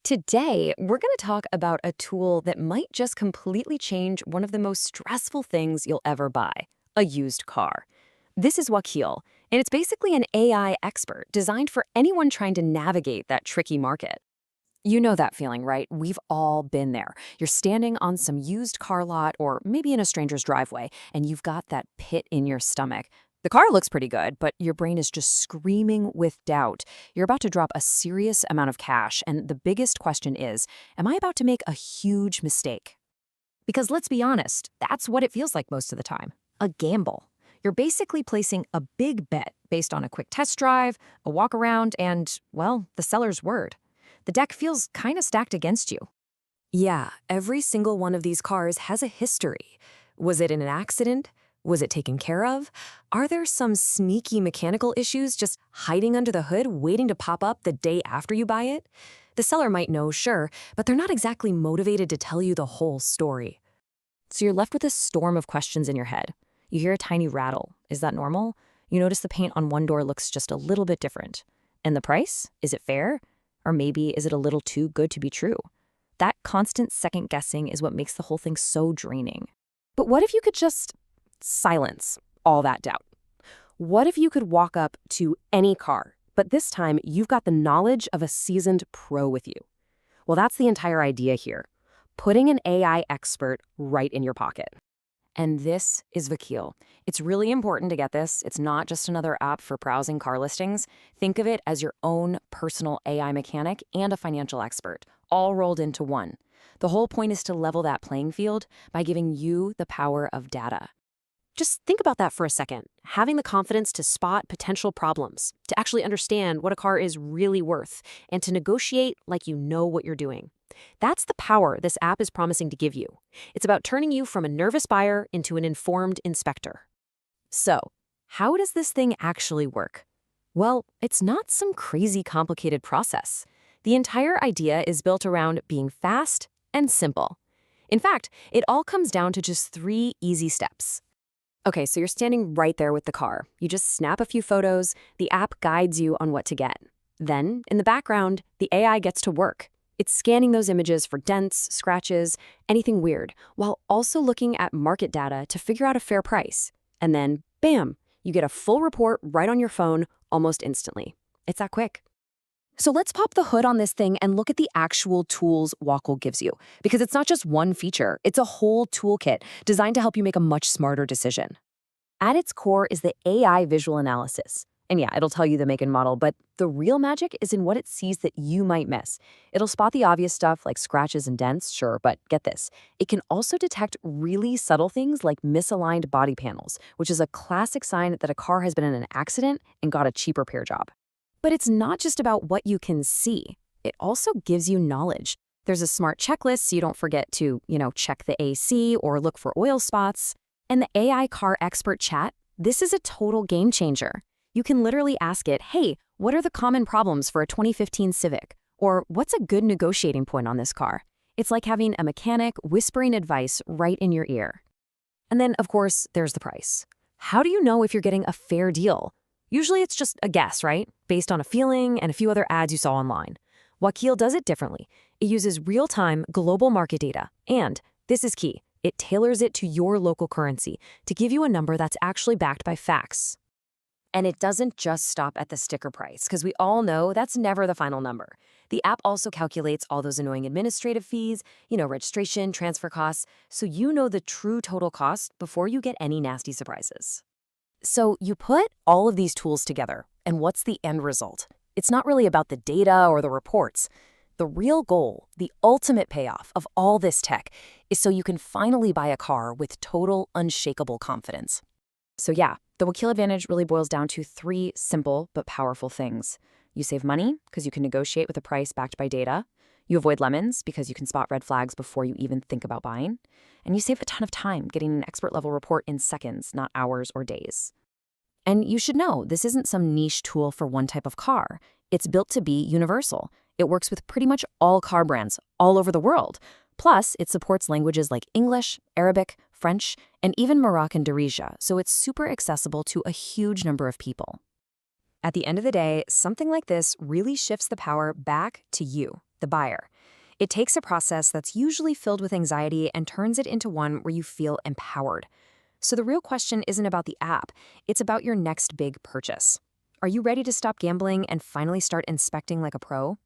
Today, we're going to talk about a tool that might just completely change one of the most stressful things you'll ever buy, a used car. This is Wakil, and it's basically an AI expert designed for anyone trying to navigate that tricky market. You know that feeling, right? We've all been there. You're standing on some used car lot or maybe in a stranger's driveway, and you've got that pit in your stomach. The car looks pretty good, but your brain is just screaming with doubt. You're about to drop a serious amount of cash, and the biggest question is, am I about to make a huge mistake? Because let's be honest, that's what it feels like most of the time. A gamble. You're basically placing a big bet based on a quick test drive, a walk around, and, well, the seller's word. The deck feels kind of stacked against you. Yeah, every single one of these cars has a history. Was it in an accident? Was it taken care of? Are there some sneaky mechanical issues just hiding under the hood waiting to pop up the day after you buy it? The seller might know, sure, but they're not exactly motivated to tell you the whole story. So you're left with a storm of questions in your head. You hear a tiny rattle. Is that normal? You notice the paint on one door looks just a little bit different. And the price? Is it fair? Or maybe is it a little too good to be true? That constant second guessing is what makes the whole thing so draining. But what if you could just silence all that doubt? What if you could walk up to any car, but this time you've got the knowledge of a seasoned pro with you? Well, that's the entire idea here. Putting an AI expert right in your pocket. And this is Wakil. It's really important to get this. It's not just another app for browsing car listings. Think of it as your own personal AI mechanic and a financial expert, all rolled into one. The whole point is to level that playing field by giving you the power of data. Just think about that for a second. Having the confidence to spot potential problems, to actually understand what a car is really worth, and to negotiate like you know what you're doing. That's the power this app is promising to give you. It's about turning you from a nervous buyer into an informed inspector. So, how does this thing actually work? Well, it's not some crazy complicated process. The entire idea is built around being fast and simple. In fact, it all comes down to just 3 easy steps. Okay, so you're standing right there with the car. You just snap a few photos, the app guides you on what to get. Then, in the background, the AI gets to work. It's scanning those images for dents, scratches, anything weird, while also looking at market data to figure out a fair price. And then, bam, you get a full report right on your phone almost instantly. It's that quick. So let's pop the hood on this thing and look at the actual tools Wakil gives you. Because it's not just one feature, it's a whole toolkit designed to help you make a much smarter decision. At its core is the AI visual analysis. And yeah, it'll tell you the make and model, but the real magic is in what it sees that you might miss. It'll spot the obvious stuff like scratches and dents, sure, but get this. It can also detect really subtle things like misaligned body panels, which is a classic sign that a car has been in an accident and got a cheap repair job. But it's not just about what you can see. It also gives you knowledge. There's a smart checklist so you don't forget to, check the AC or look for oil spots. And the AI car expert chat, this is a total game changer. You can literally ask it, hey, what are the common problems for a 2015 Civic? Or what's a good negotiating point on this car? It's like having a mechanic whispering advice right in your ear. And then, of course, there's the price. How do you know if you're getting a fair deal? Usually it's just a guess, right? Based on a feeling and a few other ads you saw online. Wakil does it differently. It uses real-time global market data. And, this is key, it tailors it to your local currency to give you a number that's actually backed by facts. And it doesn't just stop at the sticker price, because we all know that's never the final number. The app also calculates all those annoying administrative fees, registration, transfer costs, so you know the true total cost before you get any nasty surprises. So you put all of these tools together, and what's the end result? It's not really about the data or the reports. The real goal, the ultimate payoff of all this tech, is so you can finally buy a car with total, unshakable confidence. So yeah, the Wakil advantage really boils down to 3 simple but powerful things. You save money because you can negotiate with a price backed by data. You avoid lemons because you can spot red flags before you even think about buying. And you save a ton of time getting an expert-level report in seconds, not hours or days. And you should know, this isn't some niche tool for one type of car. It's built to be universal. It works with pretty much all car brands all over the world. Plus, it supports languages like English, Arabic, French, and even Moroccan Darija, so it's super accessible to a huge number of people. At the end of the day, something like this really shifts the power back to you, the buyer. It takes a process that's usually filled with anxiety and turns it into one where you feel empowered. So the real question isn't about the app, it's about your next big purchase. Are you ready to stop gambling and finally start inspecting like a pro?